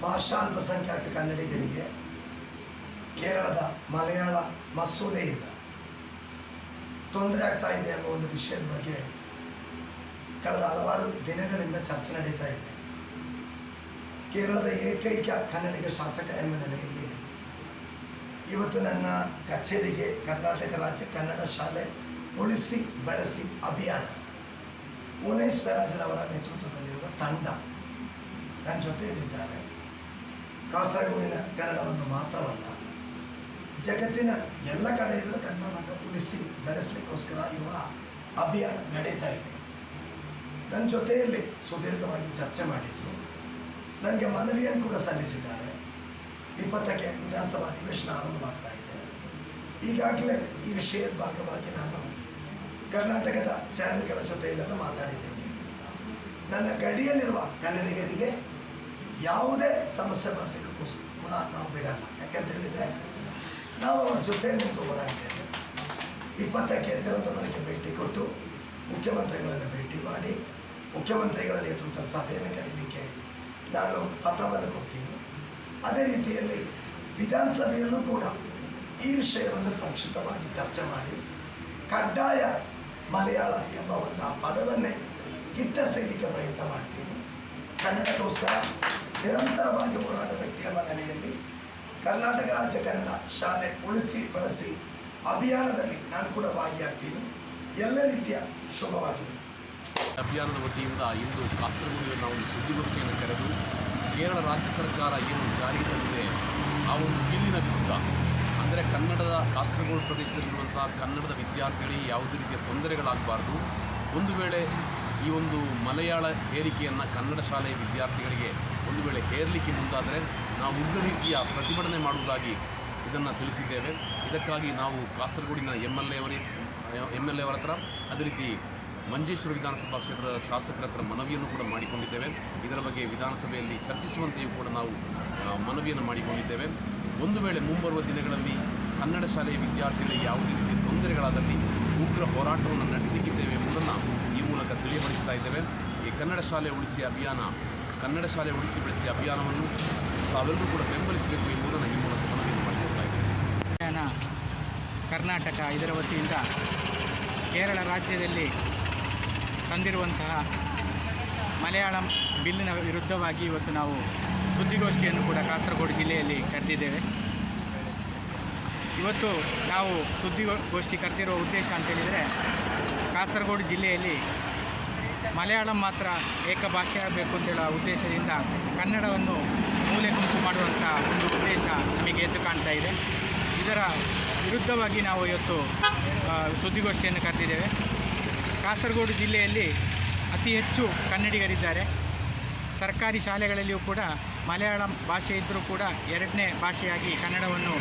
ಭಾಷಾ ಅಲ್ಪಸಂಖ್ಯಾತ ಕನ್ನಡಿಗರಿಗೆ ಕೇರಳದ ಮಲಯಾಳ ಮಸೂದೆಯಿಂದ ತೊಂದರೆ ಆಗ್ತಾ ಇದೆ ಎಂಬ ಒಂದು ವಿಷಯದ ಬಗ್ಗೆ ಕಳೆದ ಹಲವಾರು ದಿನಗಳಿಂದ ಚರ್ಚೆ ನಡೀತಾ ಇದೆ. ಕೇರಳದ ಏಕೈಕ ಕನ್ನಡಿಗ ಶಾಸಕ ಎಂಬ ನೆಲೆಯಲ್ಲಿ ಇವತ್ತು ನನ್ನ ಕಚೇರಿಗೆ ಕರ್ನಾಟಕ ರಾಜ್ಯ ಕನ್ನಡ ಶಾಲೆ ಉಳಿಸಿ ಬೆಳೆಸಿ ಅಭಿಯಾನ ಉಮೇಶ್ ಸ್ವರಾಜರವರ ನೇತೃತ್ವದಲ್ಲಿರುವ ತಂಡ ನನ್ನ ಜೊತೆಯಲ್ಲಿದ್ದಾರೆ. ಕಾಸರಗೋಡಿನ ಕನ್ನಡವನ್ನು ಮಾತ್ರವಲ್ಲ, ಜಗತ್ತಿನ ಎಲ್ಲ ಕಡೆಯಿಂದ ಕನ್ನಡವನ್ನು ಉಳಿಸಿ ಬೆಳೆಸಲಿಕ್ಕೋಸ್ಕರ ಇರುವ ಅಭಿಯಾನ ನಡೀತಾ ಇದೆ. ನನ್ನ ಜೊತೆಯಲ್ಲಿ ಸುದೀರ್ಘವಾಗಿ ಚರ್ಚೆ ಮಾಡಿದ್ರು. ನನಗೆ ಮನವಿಯನ್ನು ಕೂಡ ಸಲ್ಲಿಸಿದ್ದಾರೆ. 20ಕ್ಕೆ ವಿಧಾನಸಭಾ ಅಧಿವೇಶನ ಆರಂಭವಾಗ್ತಾ ಇದೆ. ಈಗಾಗಲೇ ಈ ವಿಷಯದ ಭಾಗವಾಗಿ ನಾನು ಕರ್ನಾಟಕದ ಚಾನೆಲ್ಗಳ ಜೊತೆಯಲ್ಲೆಲ್ಲ ಮಾತಾಡಿದ್ದೇನೆ. ನನ್ನ ಗಡಿಯಲ್ಲಿರುವ ಕನ್ನಡಿಗರಿಗೆ ಯಾವುದೇ ಸಮಸ್ಯೆ ಬರಲಿಕ್ಕೂ ಕೂಡ ನಾವು ಬಿಡಲ್ಲ. ಯಾಕಂತ ಹೇಳಿದರೆ ನಾವು ಅವ್ರ ಜೊತೆಯಲ್ಲಿ ನಿಂತು ಹೋರಾಡ್ತೇವೆ. 20ಕ್ಕೆ ತಿರುವನಂತಪುರಕ್ಕೆ ಭೇಟಿ ಕೊಟ್ಟು ಮುಖ್ಯಮಂತ್ರಿಗಳನ್ನು ಭೇಟಿ ಮಾಡಿ ಮುಖ್ಯಮಂತ್ರಿಗಳ ನೇತೃತ್ವದ ಸಭೆಯನ್ನು ಕರೀಲಿಕ್ಕೆ ನಾನು ಪತ್ರವನ್ನು ಕೊಡ್ತೀನಿ. ಅದೇ ರೀತಿಯಲ್ಲಿ ವಿಧಾನಸಭೆಯಲ್ಲೂ ಕೂಡ ಈ ವಿಷಯವನ್ನು ಸಂಕ್ಷಿಪ್ತವಾಗಿ ಚರ್ಚೆ ಮಾಡಿ ಕಡ್ಡಾಯ ಮಲಯಾಳ ಎಂಬ ಒಂದು ಪದವನ್ನೇ ಕಿತ್ತಸೆಯಲಿಕ್ಕೆ ಪ್ರಯತ್ನ ಮಾಡ್ತೀನಿ. ಕನ್ನಡಕ್ಕೋಸ್ಕರ ನಿರಂತರವಾಗಿ ಹೋರಾಟ ವ್ಯಕ್ತಿ ಎಂಬ ನೆಲೆಯಲ್ಲಿ ಕರ್ನಾಟಕ ರಾಜ್ಯ ಕನ್ನಡ ಶಾಲೆ ಉಳಿಸಿ ಬೆಳೆಸಿ ಅಭಿಯಾನದಲ್ಲಿ ನಾನು ಕೂಡ ಭಾಗಿಯಾಗ್ತೀನಿ. ಎಲ್ಲ ರೀತಿಯ ಶುಭವಾಗಲಿ. ಅಭಿಯಾನದ ವತಿಯಿಂದ ಇಂದು ಕಾಸರಗೋಡಿನಲ್ಲಿ ನಾವು ಒಂದು ಸುದ್ದಿಗೋಷ್ಠಿಯನ್ನು ಕರೆದು ಕೇರಳ ರಾಜ್ಯ ಸರ್ಕಾರ ಏನು ಜಾರಿಗೆ ತಂದಿದೆ ಆ ಒಂದು ಬಿಲ್ಲಿನ ವಿರುದ್ಧ, ಅಂದರೆ ಕನ್ನಡದ ಕಾಸರಗೋಡು ಪ್ರದೇಶದಲ್ಲಿರುವಂಥ ಕನ್ನಡದ ವಿದ್ಯಾರ್ಥಿಗಳಿಗೆ ಯಾವುದೇ ರೀತಿಯ ತೊಂದರೆಗಳಾಗಬಾರ್ದು. ಒಂದು ವೇಳೆ ಈ ಒಂದು ಮಲಯಾಳ ಹೇರಿಕೆಯನ್ನು ಕನ್ನಡ ಶಾಲೆಯ ವಿದ್ಯಾರ್ಥಿಗಳಿಗೆ ಒಂದು ವೇಳೆ ಹೇರಲಿಕ್ಕೆ ಮುಂದಾದರೆ ನಾವು ಉಗ್ರ ರೀತಿಯ ಪ್ರತಿಭಟನೆ ಮಾಡುವುದಾಗಿ ಇದನ್ನು ತಿಳಿಸಿದ್ದೇವೆ. ಇದಕ್ಕಾಗಿ ನಾವು ಕಾಸರಗೋಡಿನ ಎಮ್ ಎಲ್ ಎ ಅವರ ಹತ್ರ, ಅದೇ ರೀತಿ ಮಂಜೇಶ್ವರ ವಿಧಾನಸಭಾ ಕ್ಷೇತ್ರದ ಶಾಸಕರ ಹತ್ರ ಮನವಿಯನ್ನು ಕೂಡ ಮಾಡಿಕೊಂಡಿದ್ದೇವೆ. ಇದರ ಬಗ್ಗೆ ವಿಧಾನಸಭೆಯಲ್ಲಿ ಚರ್ಚಿಸುವಂತೆಯೂ ಕೂಡ ನಾವು ಮನವಿಯನ್ನು ಮಾಡಿಕೊಂಡಿದ್ದೇವೆ. ಒಂದು ವೇಳೆ ಮುಂಬರುವ ದಿನಗಳಲ್ಲಿ ಕನ್ನಡ ಶಾಲೆಯ ವಿದ್ಯಾರ್ಥಿಗಳಿಗೆ ಯಾವುದೇ ರೀತಿಯ ತೊಂದರೆಗಳಾದಲ್ಲಿ ಉಗ್ರ ಹೋರಾಟವನ್ನು ನಡೆಸಲಿಕ್ಕಿದ್ದೇವೆ ಎಂಬುದನ್ನು ಈ ಮೂಲಕ ತಿಳಿಯಪಡಿಸ್ತಾ ಇದ್ದೇವೆ. ಈ ಕನ್ನಡ ಶಾಲೆ ಉಳಿಸಿ ಅಭಿಯಾನ, ಕನ್ನಡ ಶಾಲೆ ಉಳಿಸಿ ಬೆಳೆಸಿ ಅಭಿಯಾನವನ್ನು ತಾವೆಲ್ಲರೂ ಕೂಡ ಬೆಂಬಲಿಸಬೇಕು ಎಂಬುದನ್ನು ಈ ಮೂಲಕ ಮನವಿಯನ್ನು ಮಾಡಿಕೊಡ್ತಾ ಇದ್ದೇವೆ. ಕರ್ನಾಟಕ ಇದರ ವತಿಯಿಂದ ಕೇರಳ ರಾಜ್ಯದಲ್ಲಿ ತಂದಿರುವಂತಹ ಮಲಯಾಳಂ ಬಿಲ್ಲಿನ ವಿರುದ್ಧವಾಗಿ ಇವತ್ತು ನಾವು ಸುದ್ದಿಗೋಷ್ಠಿಯನ್ನು ಕೂಡ ಕಾಸರಗೋಡು ಜಿಲ್ಲೆಯಲ್ಲಿ ಕರೆದಿದ್ದೇವೆ. ಇವತ್ತು ನಾವು ಸುದ್ದಿಗೋಷ್ಠಿ ಕರೆದಿರುವ ಉದ್ದೇಶ ಅಂತೇಳಿದರೆ, ಕಾಸರಗೋಡು ಜಿಲ್ಲೆಯಲ್ಲಿ ಮಲಯಾಳಂ ಮಾತ್ರ ಏಕಭಾಷೆ ಆಗಬೇಕು ಅಂತೇಳೋ ಉದ್ದೇಶದಿಂದ ಕನ್ನಡವನ್ನು ಮೂಲೆ ಗುಂಪು ಮಾಡುವಂಥ ಒಂದು ಉದ್ದೇಶ ನಮಗೆ ಎದ್ದು ಕಾಣ್ತಾ ಇದೆ. ಇದರ ವಿರುದ್ಧವಾಗಿ ನಾವು ಇವತ್ತು ಸುದ್ದಿಗೋಷ್ಠಿಯನ್ನು ಕರೆದಿದ್ದೇವೆ. ಕಾಸರಗೋಡು ಜಿಲ್ಲೆಯಲ್ಲಿ ಅತಿ ಹೆಚ್ಚು ಕನ್ನಡಿಗರಿದ್ದಾರೆ. ಸರ್ಕಾರಿ ಶಾಲೆಗಳಲ್ಲಿಯೂ ಕೂಡ ಮಲಯಾಳಂ ಭಾಷೆ ಇದ್ದರೂ ಕೂಡ ಎರಡನೇ ಭಾಷೆಯಾಗಿ ಕನ್ನಡವನ್ನು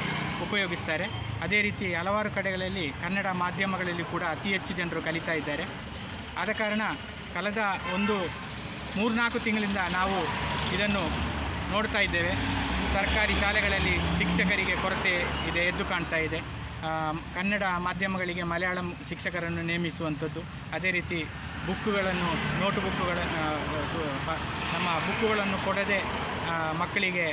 ಉಪಯೋಗಿಸ್ತಾರೆ. ಅದೇ ರೀತಿ ಹಲವಾರು ಕಡೆಗಳಲ್ಲಿ ಕನ್ನಡ ಮಾಧ್ಯಮಗಳಲ್ಲಿ ಕೂಡ ಅತಿ ಹೆಚ್ಚು ಜನರು ಕಲಿತಾ ಇದ್ದಾರೆ. ಆದ ಕಾರಣ ಕಳೆದ ಒಂದು 3-4 ತಿಂಗಳಿಂದ ನಾವು ಇದನ್ನು ನೋಡ್ತಾ ಇದ್ದೇವೆ. ಸರ್ಕಾರಿ ಶಾಲೆಗಳಲ್ಲಿ ಶಿಕ್ಷಕರಿಗೆ ಕೊರತೆ ಇದೆ, ಎದ್ದು ಕಾಣ್ತಾ ಇದೆ. ಕನ್ನಡ ಮಾಧ್ಯಮಗಳಿಗೆ ಮಲಯಾಳಂ ಶಿಕ್ಷಕರನ್ನು ನೇಮಿಸುವಂಥದ್ದು, ಅದೇ ರೀತಿ ಬುಕ್ಕುಗಳನ್ನು ನಮ್ಮ ಬುಕ್ಕುಗಳನ್ನು ಕೊಡದೆ ಮಕ್ಕಳಿಗೆ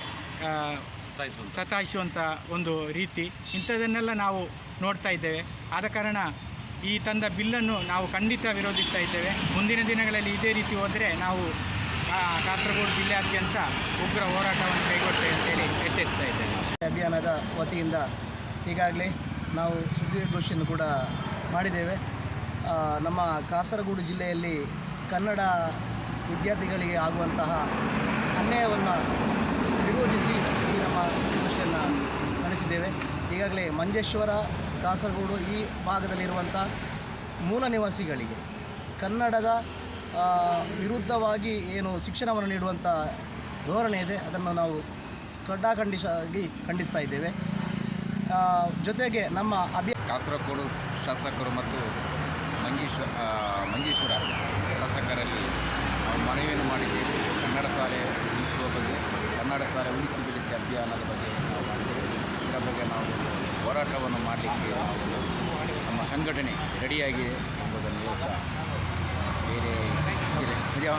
ಸತಾಯಿಸುವಂಥ ಒಂದು ರೀತಿ, ಇಂಥದ್ದನ್ನೆಲ್ಲ ನಾವು ನೋಡ್ತಾ ಇದ್ದೇವೆ. ಆದ ಕಾರಣ ಈ ತಂದ ಬಿಲ್ಲನ್ನು ನಾವು ಖಂಡಿತ ವಿರೋಧಿಸ್ತಾ ಇದ್ದೇವೆ. ಮುಂದಿನ ದಿನಗಳಲ್ಲಿ ಇದೇ ರೀತಿ ಹೋದರೆ ನಾವು ಕಾಸರಗೋಡು ಜಿಲ್ಲೆಯಾದ್ಯಂತ ಉಗ್ರ ಹೋರಾಟವನ್ನು ಕೈಗೊಳ್ತೇವೆ ಅಂತೇಳಿ ಎಚ್ಚರಿಸ್ತಾ ಇದ್ದೇವೆ. ಅಭಿಯಾನದ ವತಿಯಿಂದ ಈಗಾಗಲೇ ನಾವು ಸುದ್ದಿಗೋಷ್ಠಿಯನ್ನು ಕೂಡ ಮಾಡಿದ್ದೇವೆ. ನಮ್ಮ ಕಾಸರಗೋಡು ಜಿಲ್ಲೆಯಲ್ಲಿ ಕನ್ನಡ ವಿದ್ಯಾರ್ಥಿಗಳಿಗೆ ಆಗುವಂತಹ ಅನ್ಯಾಯವನ್ನು ವಿರೋಧಿಸಿ ಈ ನಮ್ಮ ಸುದ್ದಿಗೋಷ್ಠಿಯನ್ನು ನಡೆಸಿದ್ದೇವೆ. ಈಗಾಗಲೇ ಮಂಜೇಶ್ವರ, ಕಾಸರಗೋಡು ಈ ಭಾಗದಲ್ಲಿರುವಂಥ ಮೂಲ ನಿವಾಸಿಗಳಿಗೆ ಕನ್ನಡದ ವಿರುದ್ಧವಾಗಿ ಏನು ಶಿಕ್ಷಣವನ್ನು ನೀಡುವಂಥ ಧೋರಣೆ ಇದೆ, ಅದನ್ನು ನಾವು ಕಡ್ಡಾಖಂಡಿತವಾಗಿ ಖಂಡಿಸ್ತಾ ಇದ್ದೇವೆ. ಜೊತೆಗೆ ನಮ್ಮ ಕಾಸರಗೋಡು ಶಾಸಕರು ಮತ್ತು ಮಂಜೇಶ್ವರ ಶಾಸಕರಲ್ಲಿ ಮನವಿಯನ್ನು ಮಾಡಿದ್ದೇವೆ. ಕನ್ನಡ ಶಾಲೆ ಉಳಿಸುವ ಬಗ್ಗೆ, ಕನ್ನಡ ಶಾಲೆ ಉಳಿಸಿ ಬೆಳೆಸಿ ಅಭಿಯಾನದ ಬಗ್ಗೆ ನಾವು ಮಾಡಿದ್ದೇವೆ. ಇದರ ಬಗ್ಗೆ ನಾವು ಹೋರಾಟವನ್ನು ಮಾಡಲಿಕ್ಕೆ ನಮ್ಮ ಸಂಘಟನೆ ರೆಡಿಯಾಗಿದೆ ಎಂಬುದನ್ನು ಹೇಳ್ತಾ ಬೇರೆ ಇದೆ.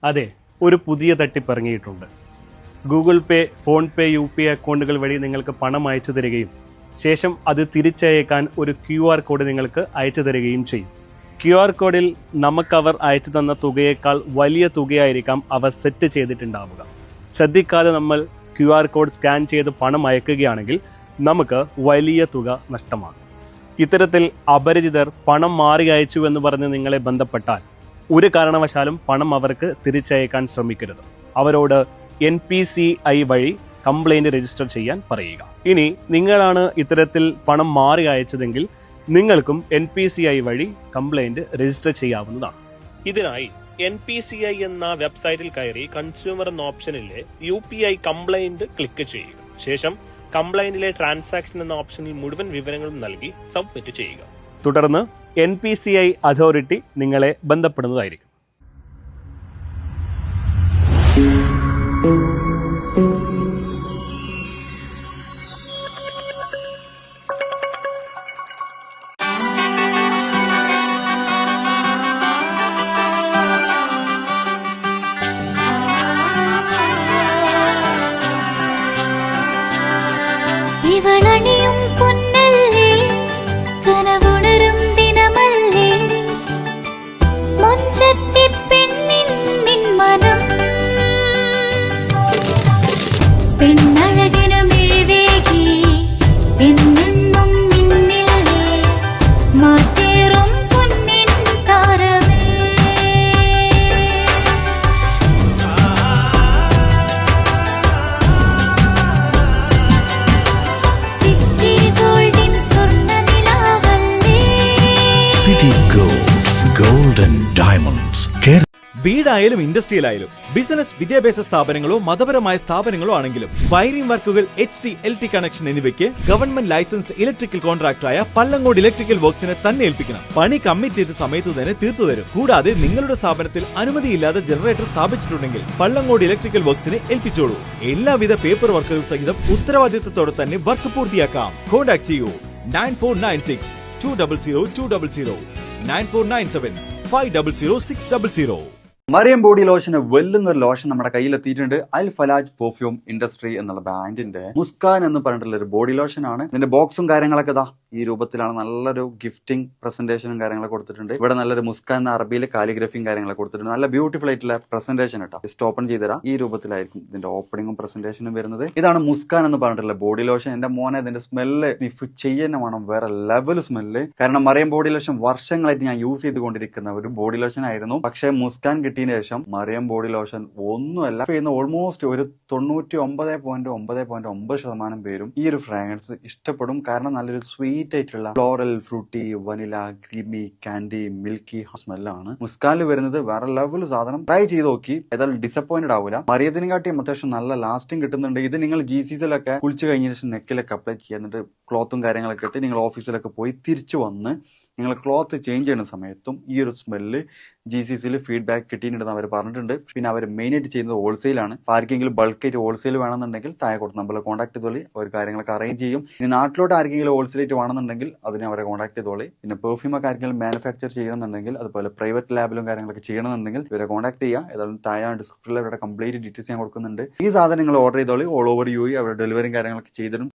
അതെ, ഒരു പുതിയ തട്ടിപ്പ് ഇറങ്ങിയിട്ടുണ്ട്. ഗൂഗിൾ പേ, ഫോൺ പേ, UPI അക്കൗണ്ടുകൾ വഴി നിങ്ങൾക്ക് പണം അയച്ചു തരികയും ശേഷം അത് തിരിച്ചയക്കാൻ ഒരു QR കോഡ് നിങ്ങൾക്ക് അയച്ചു തരികയും ചെയ്യും. QR കോഡിൽ നമുക്കവർ അയച്ചു തന്ന തുകയേക്കാൾ വലിയ തുകയായിരിക്കാം അവർ സെറ്റ് ചെയ്തിട്ടുണ്ടാവുക. ശ്രദ്ധിക്കാതെ നമ്മൾ QR കോഡ് സ്കാൻ ചെയ്ത് പണം അയക്കുകയാണെങ്കിൽ നമുക്ക് വലിയ തുക നഷ്ടമാകും. ഇത്തരത്തിൽ അപരിചിതർ പണം മാറി അയച്ചു എന്ന് പറഞ്ഞ് നിങ്ങളെ ബന്ധപ്പെട്ടാൽ ഒരു കാരണവശാലും പണം അവർക്ക് തിരിച്ചയക്കാൻ ശ്രമിക്കരുത്. അവരോട് NPCI വഴി കംപ്ലൈൻറ്റ് രജിസ്റ്റർ ചെയ്യാൻ പറയുക. ഇനി നിങ്ങളാണ് ഇത്തരത്തിൽ പണം മാറി അയച്ചതെങ്കിൽ നിങ്ങൾക്കും NPCI വഴി കംപ്ലൈൻറ്റ് രജിസ്റ്റർ ചെയ്യാവുന്നതാണ്. ഇതിനായി NPCI എന്ന വെബ്സൈറ്റിൽ കയറി കൺസ്യൂമർ എന്ന ഓപ്ഷനിലെ UPI കംപ്ലൈൻറ്റ് ക്ലിക്ക് ചെയ്യുക. ശേഷം കംപ്ലൈൻറ്റിലെ ട്രാൻസാക്ഷൻ എന്ന ഓപ്ഷനിൽ മുഴുവൻ വിവരങ്ങളും നൽകി സബ്മിറ്റ് ചെയ്യുക. തുടർന്ന് NPCI അതോറിറ്റി നിങ്ങളെ ബന്ധപ്പെടുന്നതായിരിക്കും. ഇവളണിയും പൊന്നല്ലേ, കനവുണരും ദിനമല്ലേ, മൊഞ്ചത്തി പെണ്ണിൻ നിൻ മനം, പെണ്ണഴകിനു മിഴിവേകി എന്നെന്നും നിന്നില്ലേ, മാറ്റേറും പൊന്നിൻ താരമേ. സിറ്റി ഗോൾഡിൻ സ്വർണ്ണനിലാവല്ലേ, City Gold, Gold and Diamonds. വീടായാലും ഇൻഡസ്ട്രിയലായാലും ബിസിനസ്, വിദ്യാഭ്യാസ സ്ഥാപനങ്ങളോ മതപരമായ സ്ഥാപനങ്ങളോ ആണെങ്കിലും വയറിംഗ് വർക്കുകൾ, HT, LT കണക്ഷൻ എന്നിവയ്ക്ക് ഗവൺമെന്റ് ലൈസൻസ്ഡ് ഇലക്ട്രിക്കൽ കോൺട്രാക്ടറായ പള്ളങ്കോട് ഇലക്ട്രിക്കൽ വർക്സിനെ തന്നെ ഏൽപ്പിക്കണം. പണി കമ്മിറ്റ് ചെയ്ത സമയത്ത് തന്നെ തീർത്തു തരും. കൂടാതെ നിങ്ങളുടെ സ്ഥാപനത്തിൽ അനുമതിയില്ലാതെ ജനറേറ്റർ സ്ഥാപിച്ചിട്ടുണ്ടെങ്കിൽ പള്ളങ്കോട് ഇലക്ട്രിക്കൽ വർക്സിനെ ഏൽപ്പിച്ചോളൂ. എല്ലാവിധ പേപ്പർ വർക്കുകൾ സഹിതം ഉത്തരവാദിത്തത്തോടെ തന്നെ വർക്ക് പൂർത്തിയാക്കാം. കോൺടാക്ട് ചെയ്യൂ 9496 200 200, 9497 500 600. മറിയം ബോഡി ലോഷന് വെല്ലുന്ന ഒരു ലോഷൻ നമ്മുടെ കയ്യിലെത്തിയിട്ടുണ്ട്. അൽ ഫലാജ് പെർഫ്യൂം ഇൻഡസ്ട്രി എന്നുള്ള ബ്രാൻഡിന്റെ മുസ്കാൻ എന്ന് പറഞ്ഞിട്ടുള്ള ഒരു ബോഡി ലോഷൻ ആണ്. ഇതിന്റെ ബോക്സും കാര്യങ്ങളൊക്കെ ഇതാ ഈ രൂപത്തിലാണ്. നല്ലൊരു ഗിഫ്റ്റിംഗ് പ്രസന്റേഷനും കാര്യങ്ങളൊക്കെ കൊടുത്തിട്ടുണ്ട്. ഇവിടെ നല്ലൊരു മുസ്കാൻ എന്ന അറബിയിലെ കാലിഗ്രഫിയും കാര്യങ്ങളൊക്കെ കൊടുത്തിട്ടുണ്ട്. നല്ല ബ്യൂട്ടിഫുൾ ആയിട്ടുള്ള പ്രസന്റേഷൻ കേട്ടോ. ജസ്റ്റ് ഓപ്പൺ ചെയ്തുതരാം. ഈ രൂപത്തിലായിരിക്കും ഇതിന്റെ ഓപ്പണിംഗും പ്രസന്റേഷനും വരുന്നത്. ഇതാണ് മുസ്കാൻ എന്ന് പറഞ്ഞിട്ടുള്ള ബോഡി ലോഷൻ. എന്റെ മോനെ ഇതിന്റെ സ്മെല്ല് സ്നിഫ് ചെയ്യുന്ന വേണം, വേറെ ലെവൽ സ്മെല്ല്. കാരണം മറിയം ബോഡി ലോഷൻ വർഷങ്ങളായിട്ട് ഞാൻ യൂസ് ചെയ്തുകൊണ്ടിരിക്കുന്ന ഒരു ബോഡി ലോഷൻ ആയിരുന്നു. പക്ഷേ മുസ്കാൻ കിട്ടിയതിന് ശേഷം മറിയം ബോഡി ലോഷൻ ഒന്നുമല്ല ചെയ്യുന്ന ഓൾമോസ്റ്റ് ഒരു 99.9% പേരും ഈ ഒരു ഫ്രാഗ്രൻസ് ഇഷ്ടപ്പെടും. കാരണം നല്ലൊരു സ്വീറ്റ് ആയിട്ടുള്ള floral, fruity, vanilla, creamy, candy, milky സ്മെല്ലാണ് മുസ്കാനിൽ വരുന്നത്. വേറെ ലെവൽ സാധനം. ട്രൈ ചെയ്ത് നോക്കി, ഏതായാലും ഡിസപ്പോയിന്റഡ് ആവില്ല. മറിയത്തിനെക്കാട്ടിയും അത്യാവശ്യം നല്ല ലാസ്റ്റിംഗ് കിട്ടുന്നുണ്ട്. ഇത് നിങ്ങൾ GCCയിലൊക്കെ കുളിച്ച് കഴിഞ്ഞ ശേഷം നെക്കിലൊക്കെ അപ്ലൈ ചെയ്യുന്നുണ്ട്. ക്ലോത്തും കാര്യങ്ങളൊക്കെ ഇട്ട് നിങ്ങൾ ഓഫീസിലൊക്കെ പോയി തിരിച്ചു വന്ന് നിങ്ങൾ ക്ലോത്ത് ചേഞ്ച് ചെയ്യുന്ന സമയത്തും ഈ ഒരു സ്മെല്ല് GCCയിൽ ഫീഡ്ബാക്ക് കിട്ടിയിട്ടുണ്ടെന്ന് അവർ പറഞ്ഞിട്ടുണ്ട്. പിന്നെ അവർ മെയിനായിട്ട് ചെയ്യുന്നത് ഹോൾസെയിലാണ്. ആർക്കെങ്കിലും ബൾക്കായിട്ട് ഹോൾസെയിൽ വേണമെന്നുണ്ടെങ്കിൽ താഴെ കൊടുത്ത് നമ്മളെ കോൺടാക്ട് ചെയ്തോളി. അവർ കാര്യങ്ങളൊക്കെ അറേഞ്ച് ചെയ്യും. ഇനി നാട്ടിലോട്ട് ആർക്കെങ്കിലും ഹോൾസെയിലായിട്ട് വേണമെന്നുണ്ടെങ്കിൽ അതിനെ അവരെ കോൺടാക്ട് ചെയ്തോളി. പിന്നെ പെർഫ്യൂമൊക്കെ ആർക്കെങ്കിലും മാനുഫാക്ചർ ചെയ്യണമെന്നുണ്ടെങ്കിൽ, അതുപോലെ പ്രൈവറ്റ് ലാബിലും കാര്യങ്ങളൊക്കെ ചെയ്യണമെന്നുണ്ടെങ്കിൽ ഇവരെ കോൺടാക്ട് ചെയ്യുക. ഏതായാലും താഴെ ഡിസ്ക്രിപ്ഷനിൽ അവരുടെ കംപ്ലീറ്റ് ഡീറ്റെയിൽസ് ഞാൻ കൊടുക്കുന്നുണ്ട്. ഈ സാധനങ്ങൾ ഓർഡർ ചെയ്തോളി. ഓൾ ഓവർ UAE അവരുടെ ഡെലിവറിയും കാര്യങ്ങളൊക്കെ ചെയ്തിടും.